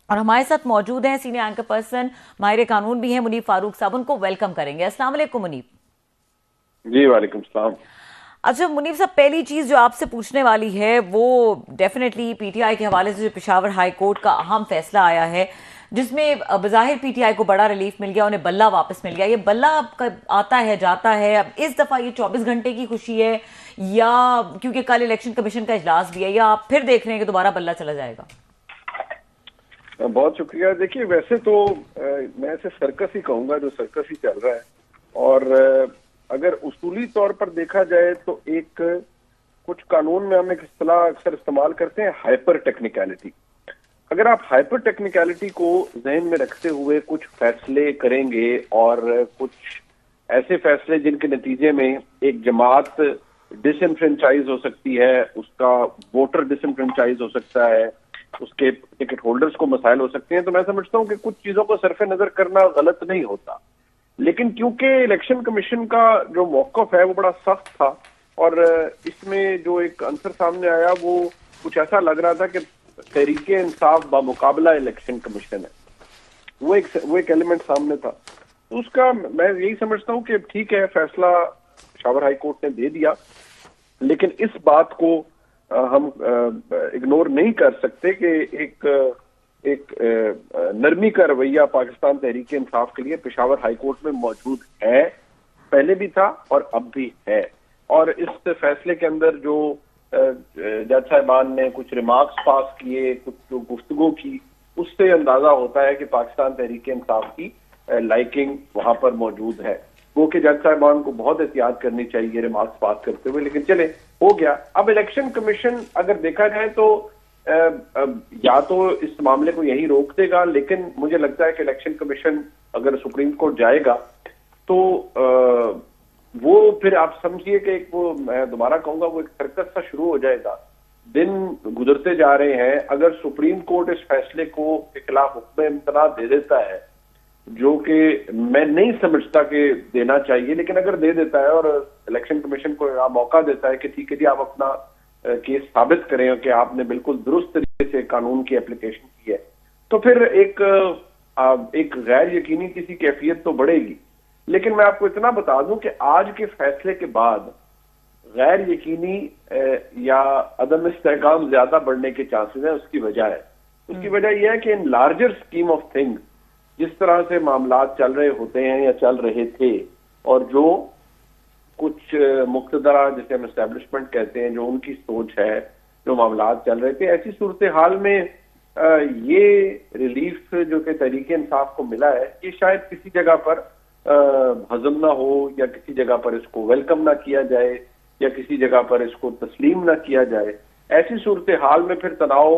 और हमारे साथ मौजूद हैं सीनियर एंकर पर्सन माहिर कानून भी हैं मुनीब फारूक साहब। उनको वेलकम करेंगे। अस्सलाम वालेकुम मुनीब। जी वालेकुम सलाम। अच्छा मुनीब साहब, पहली चीज जो आपसे पूछने वाली है वो डेफिनेटली पीटीआई के हवाले से जो पेशावर हाई कोर्ट का अहम फैसला आया है, जिसमें बज़ाहिर पीटीआई को बड़ा रिलीफ मिल गया, उन्हें बल्ला वापस मिल गया। ये बल्ला आपका आता है जाता है, अब इस दफा ये 24 घंटे की खुशी है या क्योंकि कल इलेक्शन कमीशन का इजलास भी है, या आप फिर देख रहे हैं कि दोबारा बल्ला चला जाएगा? बहुत शुक्रिया। देखिए वैसे तो मैं इसे सर्कस ही कहूंगा, जो सर्कस ही चल रहा है। और अगर उसूली तौर पर देखा जाए तो एक कुछ कानून में हम एक इस्तेलाह अक्सर इस्तेमाल करते हैं, हाइपर टेक्निकलिटी। अगर आप हाइपर टेक्निकलिटी को जहन में रखते हुए कुछ फैसले करेंगे और कुछ ऐसे फैसले जिनके नतीजे में एक जमात डिसइनफ्रेंचाइज हो सकती है, उसका वोटर डिसइनफ्रेंचाइज हो सकता है, उसके टिकट होल्डर्स को मसाइल हो सकते हैं, तो मैं समझता हूं कि कुछ चीजों को सरफे नजर करना गलत नहीं होता। लेकिन क्योंकि इलेक्शन कमीशन का जो मौकफ है वो बड़ा सख्त था और इसमें जो एक आंसर सामने आया वो कुछ ऐसा लग रहा था कि तहरीक इंसाफ बामुकाबला इलेक्शन कमीशन है, वो एक एलिमेंट सामने था। तो उसका मैं यही समझता हूं कि ठीक है, फैसला पेशावर हाई कोर्ट ने दे दिया, लेकिन इस बात को हम इग्नोर नहीं कर सकते कि एक नरमी का रवैया पाकिस्तान तहरीक इंसाफ के लिए पेशावर हाई कोर्ट में मौजूद है, पहले भी था और अब भी है। और इस फैसले के अंदर जो जज साहिबान ने कुछ रिमार्क्स पास किए, कुछ जो गुफ्तगू की, उससे अंदाजा होता है कि पाकिस्तान तहरीक इंसाफ की लाइकिंग वहां पर मौजूद है। वो कि जज साहिबान को बहुत एहतियात करनी चाहिए रिमार्क्स पास करते हुए, लेकिन चले हो गया। अब इलेक्शन कमीशन अगर देखा जाए तो या तो इस मामले को यही रोक देगा, लेकिन मुझे लगता है कि इलेक्शन कमीशन अगर सुप्रीम कोर्ट जाएगा तो वो फिर आप समझिए कि एक वो, मैं दोबारा कहूंगा, वो एक सर्कस सा शुरू हो जाएगा। दिन गुजरते जा रहे हैं, अगर सुप्रीम कोर्ट इस फैसले को के खिलाफ हुक्म इम्तना दे देता है, जो कि मैं नहीं समझता कि देना चाहिए, लेकिन अगर दे देता है और इलेक्शन कमीशन को मौका देता है कि ठीक है जी आप अपना केस साबित करें कि आपने बिल्कुल दुरुस्त तरीके से कानून की एप्लीकेशन की है, तो फिर एक गैर यकीनी किसी कैफियत तो बढ़ेगी। लेकिन मैं आपको इतना बता दूं कि आज के फैसले के बाद गैर यकीनी या अदम इस्तेहकाम ज्यादा बढ़ने के चांसेस हैं। उसकी वजह यह है कि in larger scheme of things जिस तरह से मामलात चल रहे होते हैं या चल रहे थे, और जो कुछ मुक्तदरा जिसे हम एस्टेब्लिशमेंट कहते हैं, जो उनकी सोच है, जो मामलात चल रहे थे, ऐसी सूरत हाल में ये रिलीफ जो कि तहरीक इंसाफ को मिला है, ये शायद किसी जगह पर हजम ना हो, या किसी जगह पर इसको वेलकम ना किया जाए, या किसी जगह पर इसको तस्लीम ना किया जाए। ऐसी सूरत हाल में फिर तनाव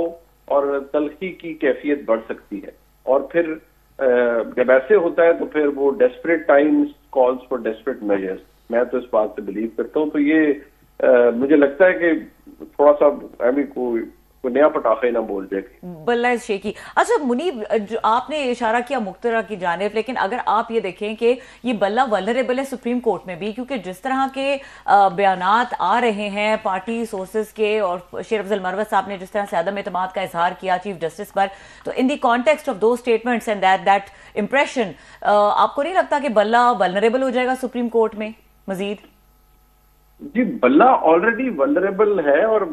और तलखी की कैफियत बढ़ सकती है, और फिर जब ऐसे होता है तो फिर वो desperate times calls for desperate measures. मैं तो इस बात से बिलीव करता हूँ। तो ये मुझे लगता है कि थोड़ा सा अभी कोई नया पटाखे ना बोल जाए बल्ला शेखी। अच्छा मुनीब, जो आपने इशारा किया मुख्तरा की जानिब, लेकिन अगर आप ये देखें कि ये बल्ला वल्नरेबल है सुप्रीम कोर्ट में भी, क्योंकि जिस तरह के बयानात आ रहे हैं पार्टी सोर्सेज के, और शेर अफजल मरवत साहब ने जिस तरह से अदम एतमाद का इजहार किया चीफ जस्टिस पर, तो इन द कॉन्टेक्स्ट ऑफ दो स्टेटमेंट्स एंड दैट इंप्रेशन, आपको नहीं लगता कि बल्ला वल्नरेबल हो जाएगा सुप्रीम कोर्ट में मजीद? जी, बल्ला ऑलरेडी वल्नरेबल है, और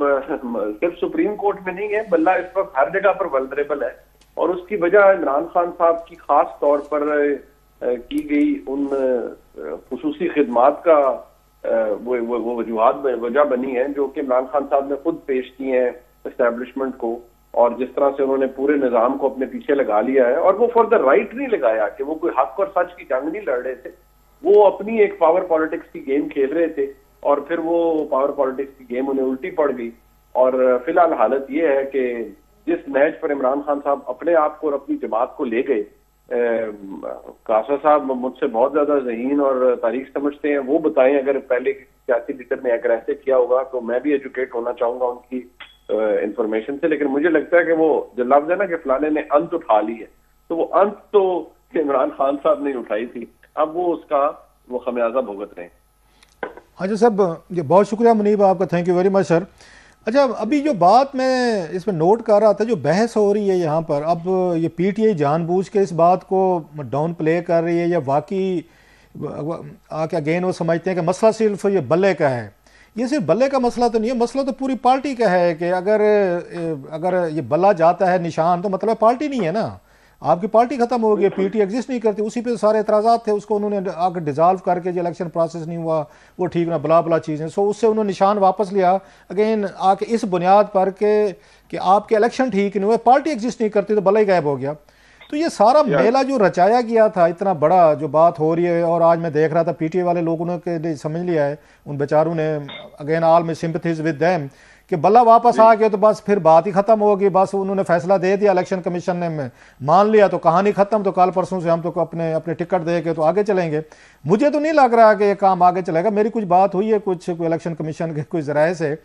सिर्फ सुप्रीम कोर्ट में नहीं है, बल्ला इस वक्त हर जगह पर वल्नरेबल है। और उसकी वजह इमरान खान साहब की खास तौर पर की गई उन खुसूसी खिदमात का वो वजह बनी है, जो कि इमरान खान साहब ने खुद पेश की है एस्टेब्लिशमेंट को, और जिस तरह से उन्होंने पूरे निजाम को अपने पीछे लगा लिया है। और वो फॉर द राइट नहीं लगाया कि वो कोई हक और सच की जंग नहीं लड़ रहे थे, वो अपनी एक पावर पॉलिटिक्स की गेम खेल रहे थे, और फिर वो पावर पॉलिटिक्स की गेम उन्हें उल्टी पड़ गई। और फिलहाल हालत ये है कि जिस नहज पर इमरान खान साहब अपने आप को और अपनी जमात को ले गए, कासा साहब मुझसे बहुत ज्यादा ज़हीन और तारीख समझते हैं, वो बताएं अगर पहले सियासी लीडर ने अगर ऐसे किया होगा, तो मैं भी एजुकेट होना चाहूंगा उनकी इंफॉर्मेशन से। लेकिन मुझे लगता है कि वो जो लफ्ज है ना कि फलाने ने अंत उठा ली है, तो वो अंत तो इमरान खान साहब ने उठाई थी, अब वो उसका वो खमियाजा भुगत रहे हैं। हाँ जी साहब, ये बहुत शुक्रिया मुनीब आपका, thank you very much sir. अच्छा, अभी जो बात मैं इसमें नोट कर रहा था, जो बहस हो रही है यहाँ पर, अब ये पीटीआई जानबूझ के इस बात को डाउन प्ले कर रही है या वाकई आके अगेन वो समझते हैं कि मसला सिर्फ ये बल्ले का है। ये सिर्फ बल्ले का मसला तो नहीं है, मसला तो पूरी पार्टी का है कि अगर अगर ये बल्ला जाता है निशान, तो मतलब पार्टी नहीं है ना, आपकी पार्टी खत्म हो गई, पीटी एग्जिस्ट नहीं करती। उसी पे सारे एतराज़ात थे, उसको उन्होंने आकर डिजॉल्व करके जो इलेक्शन प्रोसेस नहीं हुआ वो ठीक ना, बला बला चीज़ें, सो उससे उन्होंने निशान वापस लिया अगेन आके इस बुनियाद पर कि आपके इलेक्शन ठीक नहीं हुए, पार्टी एग्जिस्ट नहीं करती तो भला ही गायब हो गया। तो ये सारा मेला जो रचाया गया था, इतना बड़ा जो बात हो रही है, और आज मैं देख रहा था पीटीआई वाले लोगों ने समझ लिया है, उन बेचारों ने अगेन ऑल में सिंपथीज विद देम कि बल्ला वापस आ गया तो बस फिर बात ही खत्म होगी, बस उन्होंने फैसला दे दिया, इलेक्शन कमीशन ने में मान लिया तो कहानी खत्म, तो कल परसों से हम तो अपने अपने टिकट दे के तो आगे चलेंगे। मुझे तो नहीं लग रहा कि ये काम आगे चलेगा। मेरी कुछ बात हुई है कुछ इलेक्शन कमीशन के कुछ जराए से,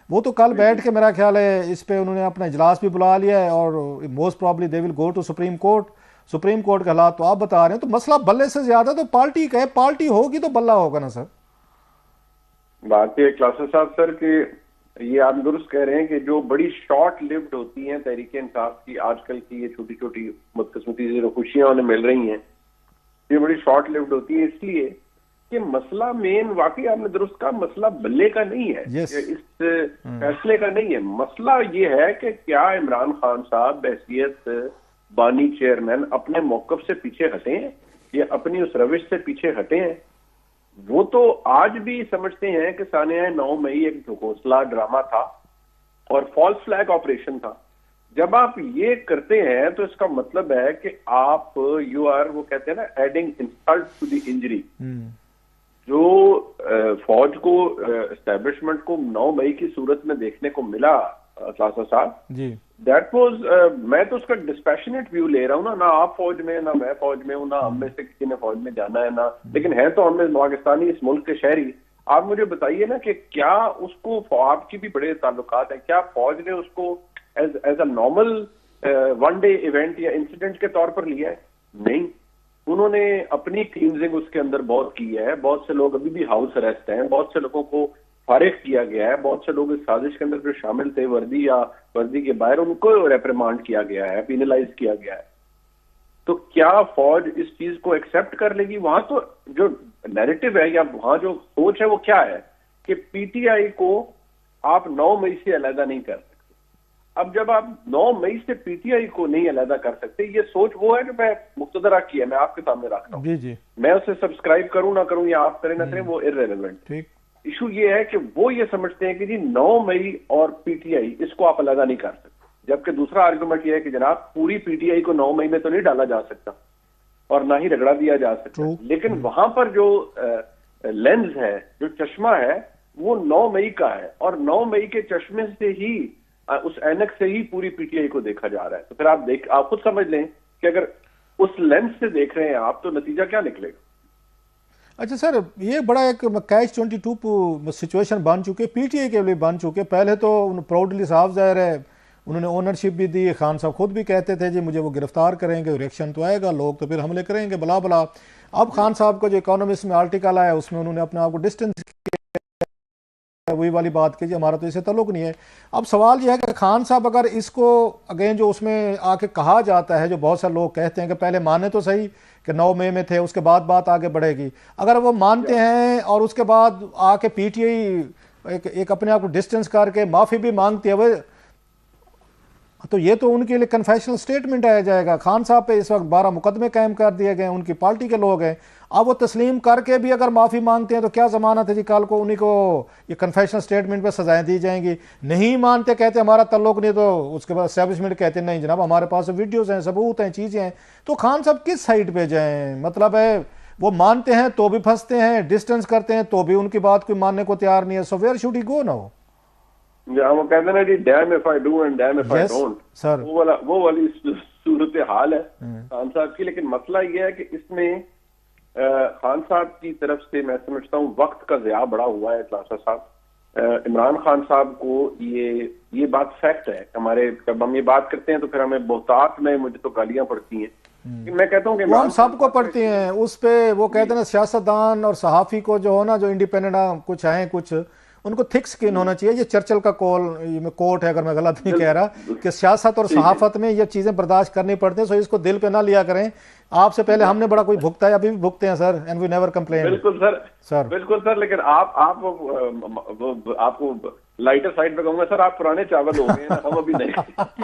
वो तो कल बैठ के मेरा ख्याल है इस पे उन्होंने अपना इजलास भी बुला लिया है और most probably they will go to Supreme Court. Supreme Court के हालात तो आप बता रहे हैं, तो मसला बल्ले से ज्यादा तो पार्टी का है, पार्टी होगी तो बल्ला होगा ना सर। बात ये क्लासेस साहब सर कि ये आप दुरुस्त कह रहे हैं कि जो बड़ी शॉर्ट लिव्ड होती हैं तहरीक इंसाफ की, आजकल की ये छोटी छोटी बदकिस्मती से जो खुशियां उन्हें मिल रही हैं, ये बड़ी शॉर्ट लिव्ड होती है, इसलिए कि मसला मेन वाकई आपने दुरुस्त कहा, मसला बल्ले का नहीं है, इस फैसले का नहीं है। मसला ये है कि क्या इमरान खान साहब बहैसियत बानी चेयरमैन अपने मौकफ से पीछे हटे हैं या अपनी उस रविश से पीछे हटे हैं। वो तो आज भी समझते हैं कि सानिया 9 मई एक घोंसला ड्रामा था और फॉल्स फ्लैग ऑपरेशन था। जब आप ये करते हैं तो इसका मतलब है कि आप यू आर, वो कहते हैं ना, adding insult to the injury. जो फौज को एस्टेब्लिशमेंट को 9 मई की सूरत में देखने को मिला क्लासा साहब जी, दैट वाज, मैं तो उसका डिस्पैशनेट व्यू ले रहा हूँ ना आप फौज में ना मैं फौज में हूँ, ना हम में से किसी ने फौज में जाना है ना, लेकिन है तो हम पाकिस्तानी, इस मुल्क के शहरी। आप मुझे बताइए ना कि क्या उसको, आपकी भी बड़े ताल्लुकात है, क्या फौज ने उसको as a normal one day event या इंसिडेंट के तौर पर लिया है? नहीं, उन्होंने अपनी क्लींजिंग उसके अंदर बहुत की है। बहुत से लोग अभी भी हाउस अरेस्ट हैं, बहुत से लोगों को फारिग किया गया है, बहुत से लोग इस साजिश के अंदर जो शामिल थे वर्दी या वर्दी के बाहर, उनको रेप्रिमांड किया गया है, पिनलाइज किया गया है। तो क्या फौज इस चीज को एक्सेप्ट कर लेगी? वहां तो जो नैरेटिव है या वहां जो सोच है वो क्या है कि पीटीआई को आप 9 मई से अलहदा नहीं कर सकते। अब जब आप 9 मई से पीटीआई को नहीं अलहदा कर सकते, ये सोच वो है जो मैं मुक्तदरा की है, मैं आपके सामने रख रहा हूँ। मैं उसे सब्सक्राइब करूं ना करूं या आप करें ना करें, वो इररेलेवेंट। ठीक, इशू ये है कि वो ये समझते हैं कि जी 9 मई और पीटीआई इसको आप अलग नहीं कर सकते, जबकि दूसरा आर्गुमेंट ये है कि जनाब पूरी पीटीआई को 9 मई में तो नहीं डाला जा सकता और ना ही रगड़ा दिया जा सकता, लेकिन वहां पर जो लेंस है, जो चश्मा है, वो 9 मई का है और 9 मई के चश्मे से ही, उस ऐनक से ही पूरी पीटीआई को देखा जा रहा है। तो फिर आप खुद समझ लें कि अगर उस लेंस से देख रहे हैं आप, तो नतीजा क्या निकलेगा। अच्छा सर, ये बड़ा एक कैच 22 सिचुएशन बन चुकी है, पीटीआई के लिए बन चुके। पहले तो प्राउडली साफ जाहिर है उन्होंने ओनरशिप भी दी, खान साहब खुद भी कहते थे जी मुझे वो गिरफ्तार करेंगे, रिएक्शन तो आएगा, लोग तो फिर हमले करेंगे, बला बला। अब खान साहब का जो इकोनॉमिस्ट में आर्टिकल आया उसमें उन्होंने अपने आप को डिस्टेंस, वही वाली बात की, हमारा तो इससे ताल्लुक नहीं है। अब सवाल यह है कि खान साहब अगर इसको अगेन जो उसमें आके कहा जाता है, जो बहुत सारे लोग कहते हैं कि पहले माने तो सही कि 9 मई में थे, उसके बाद बात आगे बढ़ेगी, अगर वो मानते हैं और उसके बाद आके पीटीआई एक अपने आप को डिस्टेंस करके माफ़ी भी मांगती है, वो तो ये तो उनके लिए कन्फेशनल स्टेटमेंट आया जाएगा। खान साहब पे इस वक्त 12 मुकदमे कायम कर दिए गए, उनकी पार्टी के लोग हैं। अब वो तस्लीम करके भी अगर माफ़ी मांगते हैं तो क्या ज़मानत है जी कल को उन्हीं को ये कन्फेशनल स्टेटमेंट पे सजाएं दी जाएंगी। नहीं मानते, कहते हमारा तल्लुक नहीं, तो उसके बाद एस्टेब्लिशमेंट कहते नहीं जनाब हमारे पास वीडियोज़ हैं, सबूत हैं, चीज़ें हैं। तो खान साहब किस साइड पर जाएँ? मतलब है वो मानते हैं तो भी फंसते हैं, डिस्टेंस करते हैं तो भी उनकी बात कोई मानने को तैयार नहीं है। So where should he go now? वो कहते हैं जी damn if I do and damn if I don't, sir वो वाली सूरत हाल है खान साहब की। लेकिन मसला ये है कि इसमें खान साहब की तरफ से मैं समझता हूँ वक्त का ज़िया बड़ा हुआ है क्लासा साहब। इमरान खान साहब को ये बात फैक्ट है, हमारे जब हम ये बात करते हैं तो फिर हमें बहुतात में मुझे तो गालियां पड़ती हैं। मैं कहता हूँ कि हम सबको पड़ती हैं उस पे। वो कहते हैं सियासतदान और सहाफ़ी को जो हो ना, जो इंडिपेंडेंट कुछ हैं, कुछ उनको थिक स्किन होना चाहिए। ये चर्चिल का कोट है, अगर मैं गलत नहीं कह रहा, कि सियासत और सहाफत में ये चीजें बर्दाश्त करनी पड़ती हैं, सो इसको दिल पे ना लिया करें। आपसे पहले हमने बड़ा कोई भुगता है, अभी भी भुगते हैं sir, and we never complain. बिल्कुल सर, बिल्कुल सर, लेकिन आपको लाइटर साइड पे कहूंगा सर, आप पुराने चावल हो गए हैं, हम अभी नहीं।